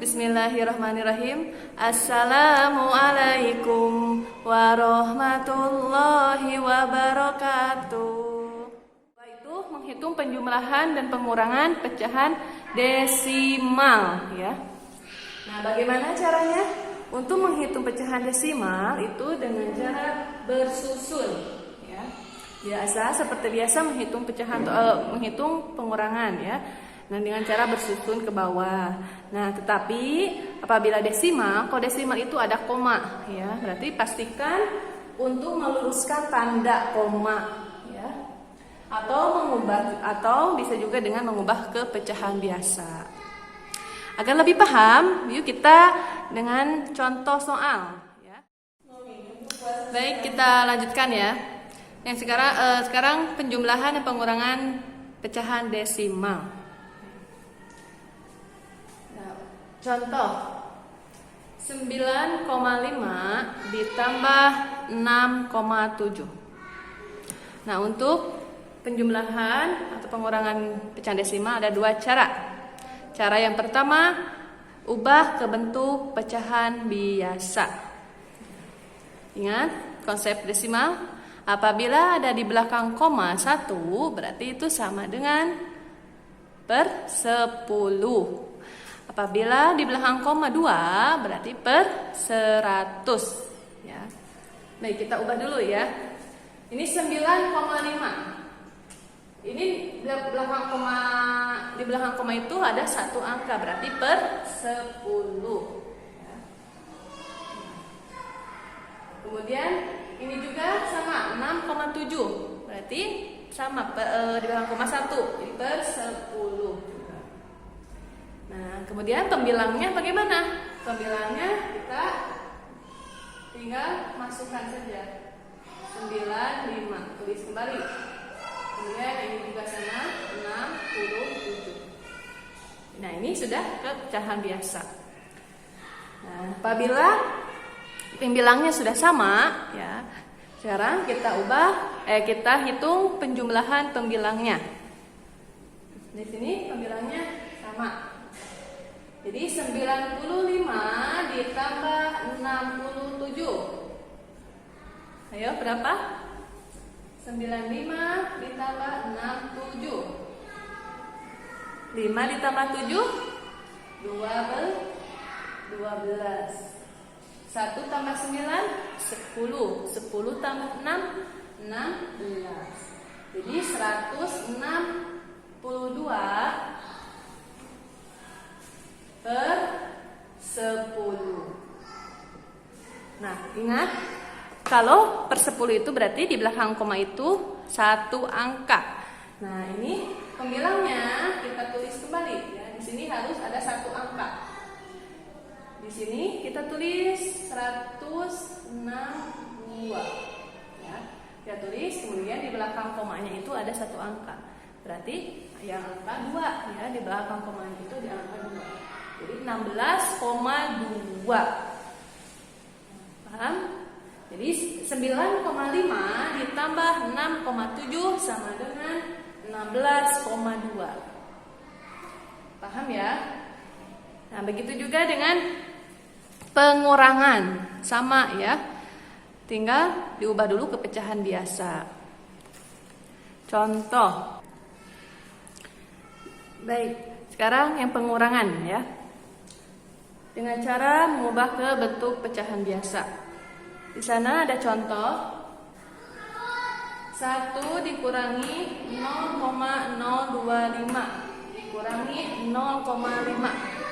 Bismillahirrahmanirrahim. Assalamualaikum warahmatullahi wabarakatuh. Itu menghitung penjumlahan dan pengurangan pecahan desimal ya. Nah, bagaimana caranya? Untuk menghitung pecahan desimal itu dengan cara bersusun ya. Biasa seperti biasa menghitung pecahan menghitung pengurangan ya. Nah, dengan cara bersusun ke bawah. Nah, tetapi apabila desimal, kalau desimal itu ada koma ya, berarti pastikan untuk meluruskan tanda koma ya. Atau bisa juga dengan mengubah ke pecahan biasa. Agar lebih paham, yuk kita dengan contoh soal ya. Baik, kita lanjutkan ya. Yang sekarang penjumlahan dan pengurangan pecahan desimal. Contoh 9,5 ditambah 6,7. Nah, untuk penjumlahan atau pengurangan pecahan desimal ada dua cara. Cara yang pertama, ubah ke bentuk pecahan biasa. Ingat konsep desimal, apabila ada di belakang koma 1 berarti itu sama dengan per 10. Apabila di belakang koma 2 berarti per 100 ya. Baik, kita ubah dulu ya. Ini 9,5. Ini di belakang koma itu ada satu angka berarti per 10 ya. Kemudian ini juga sama 6,7. Berarti sama di belakang koma 1 jadi per 10. Nah, kemudian pembilangnya bagaimana? Pembilangnya kita tinggal masukkan saja 95, tulis kembali. Kemudian ini juga sama 67. Nah, ini sudah ke pecahan biasa. Nah, apabila pembilangnya sudah sama ya, sekarang kita hitung penjumlahan pembilangnya. Di sini pembilangnya sama. Jadi 95 ditambah 67. Ayo, berapa? 95 ditambah 67. 5 ditambah 7 12. 1 tambah 9 10. 10 tambah 6 16. Jadi 162 per 10. Nah, ingat kalau per 10 itu berarti di belakang koma itu satu angka. Nah, ini pembilangnya kita tulis kembali ya. Di sini harus ada satu angka. Di sini kita tulis 162 ya. Kita tulis, kemudian di belakang komanya itu ada satu angka. Berarti yang angka 2 ya, di belakang komanya itu di angka 2. Jadi 16,2. Paham? Jadi 9,5 ditambah 6,7 sama dengan 16,2. Paham ya? Nah, begitu juga dengan pengurangan. Sama ya. Tinggal diubah dulu ke pecahan biasa. Contoh. Baik, sekarang yang pengurangan ya. Dengan cara mengubah ke bentuk pecahan biasa. Di sana ada contoh 1 dikurangi 0,025 dikurangi 0,5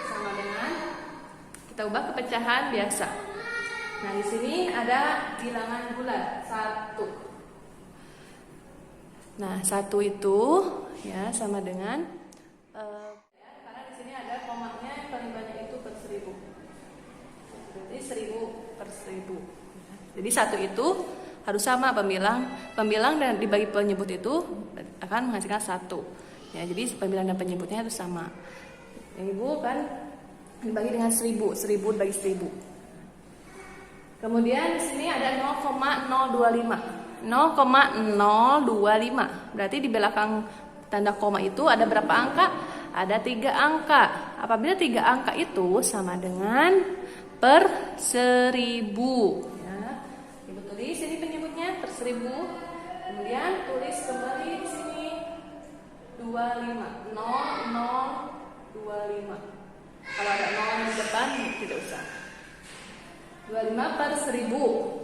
sama dengan kita ubah ke pecahan biasa. Nah, di sini ada bilangan bulat 1. Nah, 1 itu ya sama dengan karena di sini ada komanya yang paling banyak itu per 1000. Berarti 1000 per 1000. Jadi 1 itu harus sama pembilang dan dibagi penyebut itu akan menghasilkan 1. Ya, jadi pembilang dan penyebutnya itu sama. Yang Ibu kan dibagi dengan 1000 dibagi 1000. Kemudian di sini ada 0,025. 0,025. Berarti di belakang tanda koma itu ada berapa angka? ada 3 angka. Apabila 3 angka itu sama dengan per 1000. Ya. Ibu tulis ini penyebutnya per 1000. Kemudian tulis kembali di sini 25. 0025. Kalau ada 0 di depan tidak usah. 25 per 1000.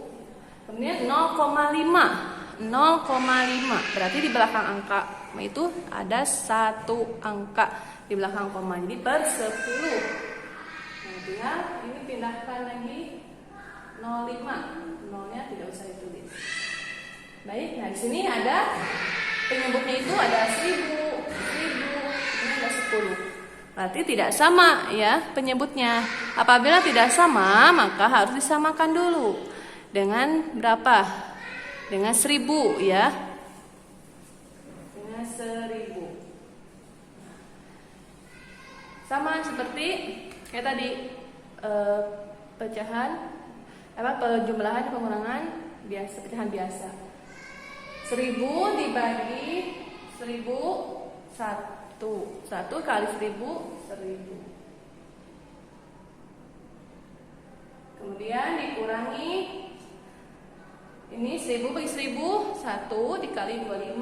Kemudian 0,5. 0,5 berarti di belakang angka itu ada 1 angka di belakang koma, jadi per 10. Kemudian ini pindahkan lagi 05, nolnya tidak usah ditulis. Baik, nah di sini ada penyebutnya itu ada 1000, ini ada 10. Berarti tidak sama ya penyebutnya. Apabila tidak sama maka harus disamakan dulu. Dengan berapa? Dengan 1000 ya. Dengan 1000. Sama seperti kayak tadi penjumlahan pengurangan biasa, pecahan biasa. 1000 dibagi 1000 1 kali 1000 1000. Kemudian dikurangi ini 1000 bagi 1000 1 dikali 25.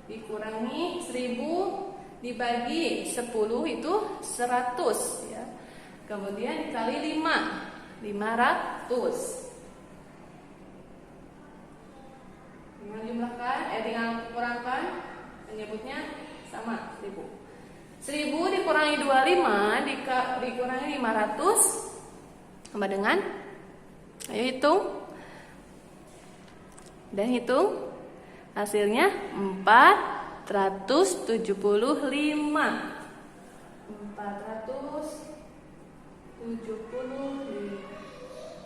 Dikurangi 1000 dibagi 10 itu 100 ya. Kemudian dikali 5 500. Dengan jumlahkan dengan kurangkan penyebutnya sama 1000. 1000 dikurangi 25 dikurangi 500 sama dengan, ayo hitung. Dan hitung hasilnya 475. 475.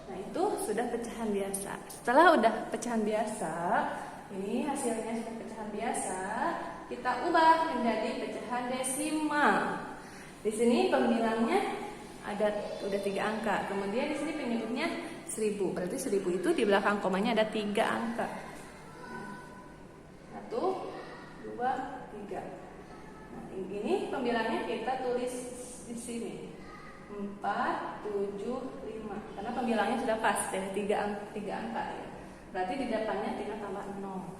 Nah, itu sudah pecahan biasa. Setelah udah pecahan biasa, ini hasilnya sudah pecahan biasa, kita ubah menjadi pecahan desimal. Di sini pembilangnya udah 3 angka. Kemudian di sini penyebutnya 1000. Berarti 1000 itu di belakang komanya ada 3 angka. 1, 2, 3. Nah, ini pembilangnya kita tulis di sini. 4, 7, 5. Karena pembilangnya sudah pas dari 3 angka ya. Berarti di depannya tinggal tambah 0.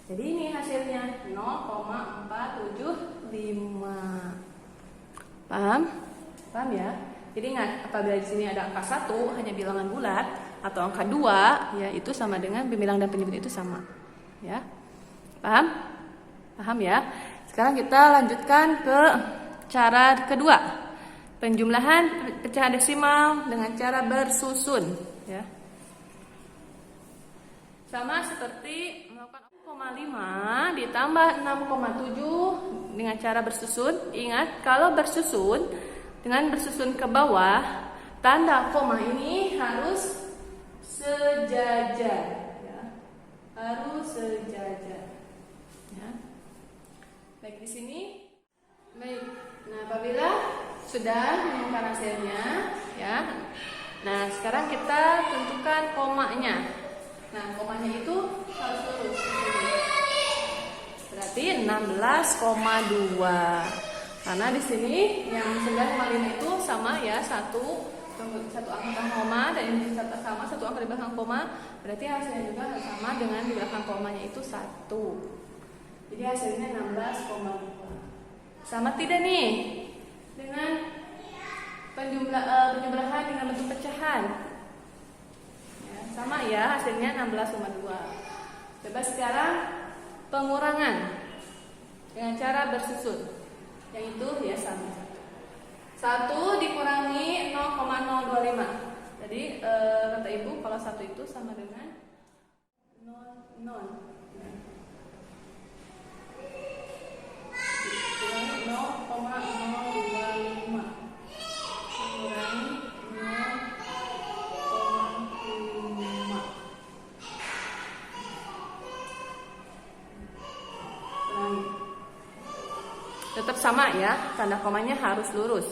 Jadi ini hasilnya 0,475. Paham? Paham ya? Jadi ingat, apabila di sini ada angka 1 hanya bilangan bulat atau angka 2 ya itu sama dengan pembilang dan penyebut itu sama. Ya. Paham? Paham ya? Sekarang kita lanjutkan ke cara kedua. Penjumlahan pecahan desimal dengan cara bersusun ya. Sama seperti melakukan 0,5 ditambah 6,7 dengan cara bersusun. Ingat, kalau bersusun dengan bersusun ke bawah, tanda koma ini harus sejajar ya. Harus sejajar. Ya. Baik di sini. Baik. Nah, apabila sudah menemukan hasilnya ya. Nah, sekarang kita tentukan komanya. Nah, komanya itu harus lurus. Berarti 16,2. Karena di sini yang 9,5 itu sama ya, satu angka koma dan ini sama satu angka di belakang koma. Berarti hasilnya juga harus sama dengan di belakang komanya itu 1. Jadi hasilnya 16,2. Sama tidak nih dengan penjumlahan dengan bentuk pecahan? Ya, sama ya, hasilnya 16,2. Coba sekarang pengurangan dengan cara bersusun. Yang itu ya sama. 1 dikurangi 0,025. Jadi kata ibu kalau 1 itu sama dengan 0,0. Dikurangi 0,025. Dikurangi 0,5. Tetap sama ya, tanda komanya harus lurus.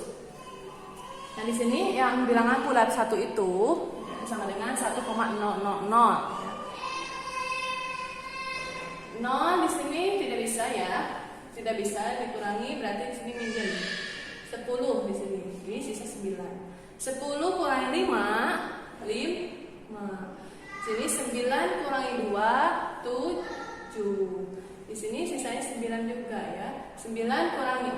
Nah, di sini yang bilangan bulat 1 itu sama dengan 1,000. 0 di sini tidak bisa ya. Tidak bisa dikurangi, berarti di sini minjem 10 di sini. Ini sisa 9. 10 kurangi 5, 5. Sini 9 kurangi 2, 7. Di sini sisanya 9 juga ya. 9 kurangi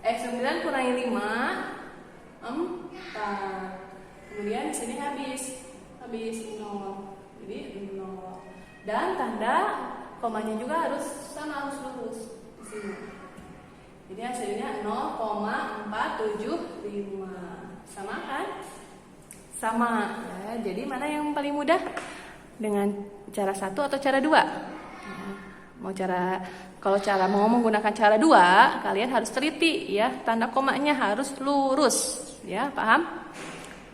9 kurangi 5, 4. Kemudian di sini habis 0. Jadi 0. Dan tanda komanya juga harus sama, harus lurus di sini. Jadi hasilnya 0,475. Sama kan? Sama ya. Jadi mana yang paling mudah? Dengan cara 1 atau cara 2? Kalau mau menggunakan cara 2, kalian harus teliti ya. Tanda komanya harus lurus ya, paham?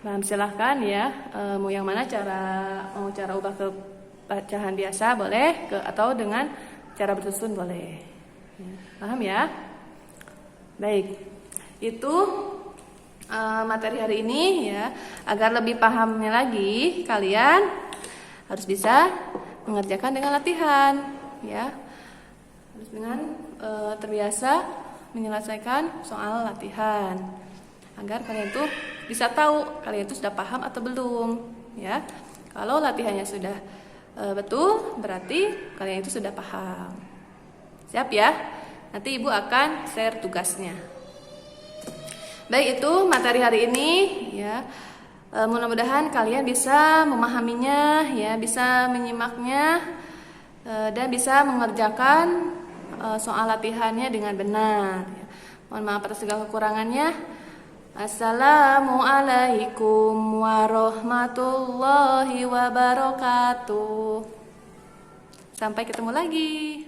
Nah, silahkan ya. Mau yang mana mau cara ubah ke pecahan biasa boleh, atau dengan cara bersusun boleh. Paham ya? Baik. Itu materi hari ini ya. Agar lebih pahamnya lagi, kalian harus bisa mengerjakan dengan latihan ya. Harus dengan terbiasa menyelesaikan soal latihan. Agar kalian tuh bisa tahu kalian itu sudah paham atau belum ya. Kalau latihannya sudah betul, berarti kalian itu sudah paham. Siap ya? Nanti Ibu akan share tugasnya. Baik, itu materi hari ini ya. Mudah-mudahan kalian bisa memahaminya ya, bisa menyimaknya dan bisa mengerjakan soal latihannya dengan benar ya. Mohon maaf atas segala kekurangannya. Assalamualaikum warahmatullahi wabarakatuh. Sampai ketemu lagi.